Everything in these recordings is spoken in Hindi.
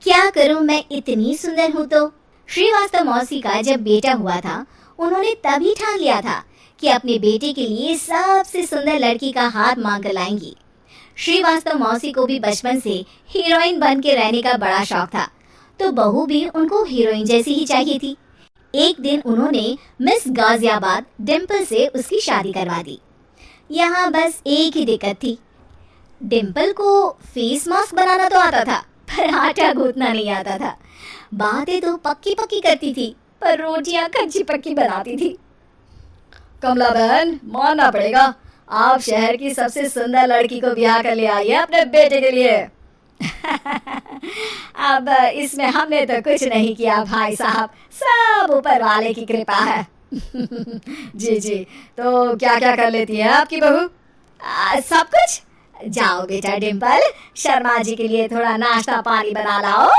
क्या करूं, मैं इतनी सुंदर हूं तो। श्रीवास्तव मौसी का जब बेटा हुआ था, उन्होंने तभी ठान लिया था कि अपने बेटे के लिए सबसे सुंदर लड़की का हाथ मांग कर लाएंगी। श्रीवास्तव मौसी को भी बचपन से हीरोइन बन के रहने का बड़ा शौक था, तो बहू भी उनको हीरोइन जैसी ही चाहिए थी। एक दिन उन्होंने मिस गाजियाबाद डिम्पल से उसकी शादी करवा दी। यहाँ बस एक ही दिक्कत थी, डिम्पल को फेस मास्क बनाना तो आता था, पर आटा गूंथना नहीं आता था। बातें तो पक्की पक्की करती थी, पर रोटियां कच्ची पक्की बनाती थी। कमला बहन, मानना पड़ेगा, आप शहर की सबसे सुंदर लड़की को ब्याह कर ले आई है अपने बेटे के लिए। अब इसमें हमने तो कुछ नहीं किया भाई साहब, सब ऊपर वाले की कृपा है। जी जी, तो क्या क्या कर लेती है आपकी बहू? सब कुछ। जाओ बेटा डिम्पल, शर्मा जी के लिए थोड़ा नाश्ता पानी बना लाओ।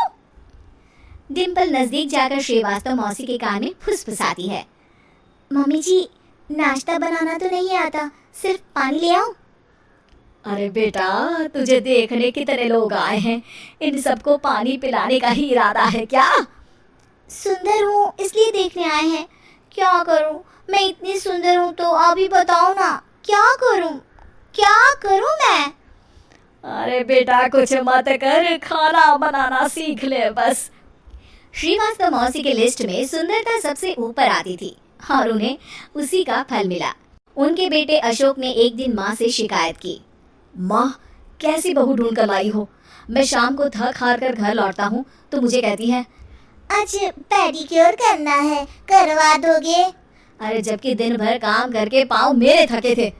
डिम्पल नजदीक जाकर श्रीवास्तव मौसी के कान में फुसफुसाती है। मम्मी जी, नाश्ता बनाना तो नहीं आता, सिर्फ पानी ले आओ। अरे बेटा, तुझे देखने कितने लोग आए हैं, इन सबको पानी पिलाने का ही इरादा है क्या? सुंदर हूँ इसलिए देखने आए हैं। क्या करूँ, मैं इतनी सुंदर हूँ तो आप ही बताओ ना, क्या करूँ मैं? अरे बेटा, कुछ मत कर, खाना बनाना सीख ले बस। श्रीवास्तव मौसी के लिस्ट में सुंदरता सबसे ऊपर आती थी और उन्हें उसी का फल मिला। उनके बेटे अशोक ने एक दिन माँ से शिकायत की। माँ, कैसी बहू ढूंढ कर लाई हो? मैं शाम को थक हार कर घर लौटता हूँ तो मुझे कहती है, आज पेडिक्योर करना है, करवा दोगे? अरे जबकि दिन भर काम करके पाँव मेरे थके थे।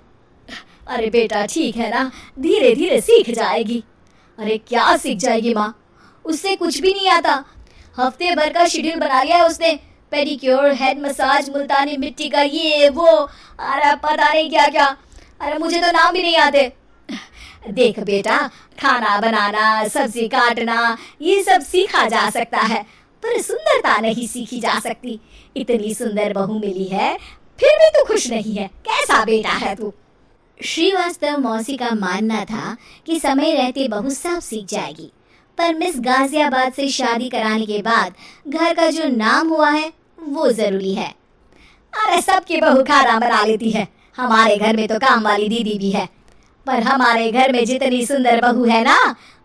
अरे बेटा ठीक है ना, धीरे धीरे सीख जाएगी। अरे क्या सीख जाएगी माँ, उससे कुछ भी नहीं आता। हफ्ते भर का शेड्यूल बना लिया है उसने, पेडिक्योर, हेड मसाज, मुल्तानी मिट्टी का ये वो, अरे पता नहीं क्या क्या। अरे मुझे तो नाम भी नहीं आते। देख बेटा, खाना बनाना, सब्जी काटना, ये सब सीखा जा सकता है, पर सुंदरता नहीं सीखी जा सकती। इतनी सुंदर बहू मिली है, फिर भी तू खुश नहीं है, कैसा बेटा है तू? श्रीवास्तव मौसी का मानना था कि समय रहते बहू सब सीख जाएगी, पर मिस गाजियाबाद से शादी कराने के बाद घर का जो नाम हुआ है वो जरूरी है। अरे सबकी बहू खाना बना लेती है, हमारे घर में तो काम वाली दीदी भी है, पर हमारे घर में जितनी सुंदर बहू है ना,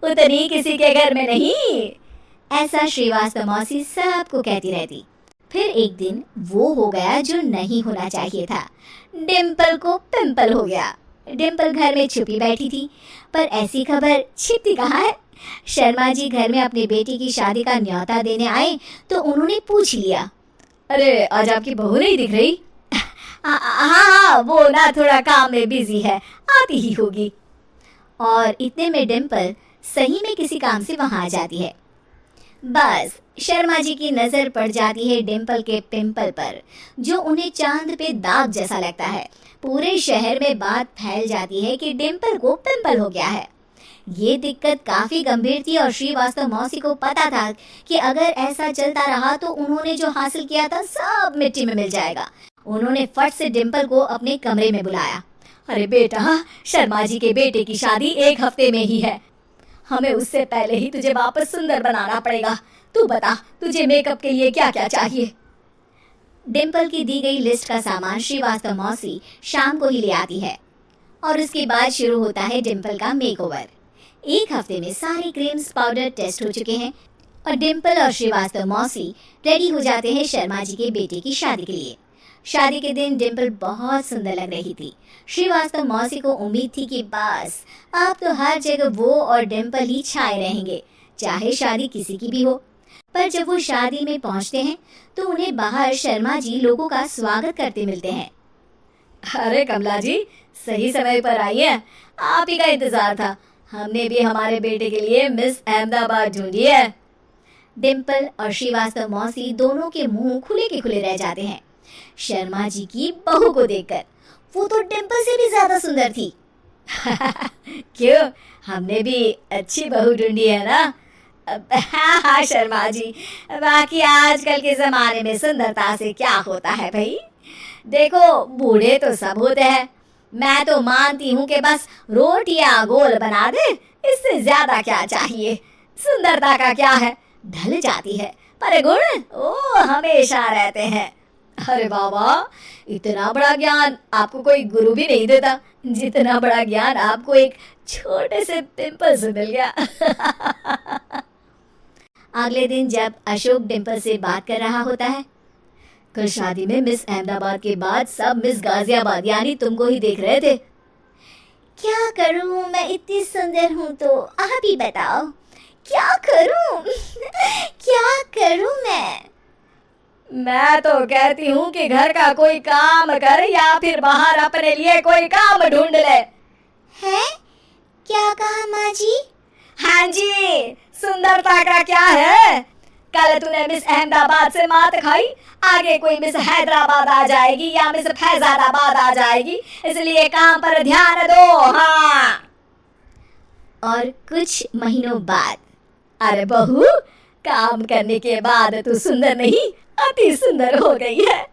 उतनी किसी के घर में नहीं। ऐसा श्रीवास्तव मौसी सबको कहती रहती। फिर एक दिन वो हो गया जो नहीं होना चाहिए था, डिम्पल को पिंपल हो गया। डिम्पल घर में छुपी बैठी थी, पर ऐसी खबर छिपती कहाँ है। शर्मा जी घर में अपने बेटी की शादी का न्योता देने आए तो उन्होंने पूछ लिया, अरे आज आपकी बहू नहीं दिख रही? हाँ, वो ना थोड़ा काम में बिजी है, आती ही होगी। और इतने में डिम्पल सही में किसी काम से वहां आ जाती है। बस शर्मा जी की नजर पड़ जाती है डिम्पल के पिंपल पर, जो उन्हें चांद पे दाग जैसा लगता है। पूरे शहर में बात फैल जाती है कि डिम्पल को पिंपल हो गया है। ये दिक्कत काफी गंभीर थी और श्रीवास्तव मौसी को पता था कि अगर ऐसा चलता रहा तो उन्होंने जो हासिल किया था सब मिट्टी में मिल जाएगा। उन्होंने फट से डिम्पल को अपने कमरे में बुलाया। अरे बेटा, शर्मा जी के बेटे की शादी 1 हफ्ते में ही है, हमें उससे पहले ही तुझे वापस सुंदर बनाना पड़ेगा। तू बता, तुझे मेकअप के लिए क्या क्या चाहिए? डिम्पल की दी गई लिस्ट का सामान श्रीवास्तव मौसी शाम को ही ले आती है और उसके बाद शुरू होता है डिम्पल का मेकओवर। 1 हफ्ते में सारे क्रीम्स पाउडर टेस्ट हो चुके हैं और डिम्पल और श्रीवास्तव मौसी रेडी हो जाते हैं शर्मा जी के बेटे की शादी के लिए। शादी के दिन डिम्पल बहुत सुंदर लग रही थी। श्रीवास्तव मौसी को उम्मीद थी कि बस अब तो हर जगह वो और डिम्पल ही छाए रहेंगे, चाहे शादी किसी की भी हो। पर जब वो शादी में पहुंचते हैं तो उन्हें बाहर शर्मा जी लोगों का स्वागत करते मिलते हैं। अरे कमला जी, सही समय पर आई है, आप ही का इंतजार था। हमने भी हमारे बेटे के लिए मिस अहमदाबाद ढूंढी है। डिम्पल और श्रीवास्तव मौसी दोनों के मुंह खुले के खुले रह जाते हैं शर्मा जी की बहू को देखकर। वो तो डिम्पल से भी ज्यादा सुंदर थी। क्यों, हमने भी अच्छी बहू ढूंढी है ना? हाँ शर्मा जी, बाकी आजकल के जमाने में सुंदरता से क्या होता है भाई। देखो, बूढ़े तो सब होते हैं, मैं तो मानती हूँ कि बस रोटियां गोल बना दे, इससे ज्यादा क्या चाहिए। सुंदरता का क्या है, ढल जाती है, पर गुण ओ हमेशा रहते हैं। अरे बाबा, इतना बड़ा ज्ञान आपको कोई गुरु भी नहीं देता जितना बड़ा ज्ञान आपको एक छोटे से पिंपल से मिल गया। अगले दिन जब अशोक डिम्पल से बात कर रहा होता है, कल शादी में मिस अहमदाबाद के बाद सब मिस गाजियाबाद यानी तुमको ही देख रहे थे। क्या करूं, मैं इतनी सुंदर हूं तो आप ही बताओ क्या करूं? क्या करूं मैं तो कहती हूँ कि घर का कोई काम कर या फिर बाहर अपने लिए कोई काम ढूंढ ले। है? क्या कहा माँ जी? हाँ जी, सुंदरता का क्या है? कल तूने मिस अहमदाबाद से मात खाई, आगे कोई मिस हैदराबाद आ जाएगी या मिस फैजाबाद आ जाएगी, इसलिए काम पर ध्यान दो। हाँ। और कुछ महीनों बाद, अरे बहू, काम करने के बाद तू सुंदर नहीं, अति सुंदर हो गई है।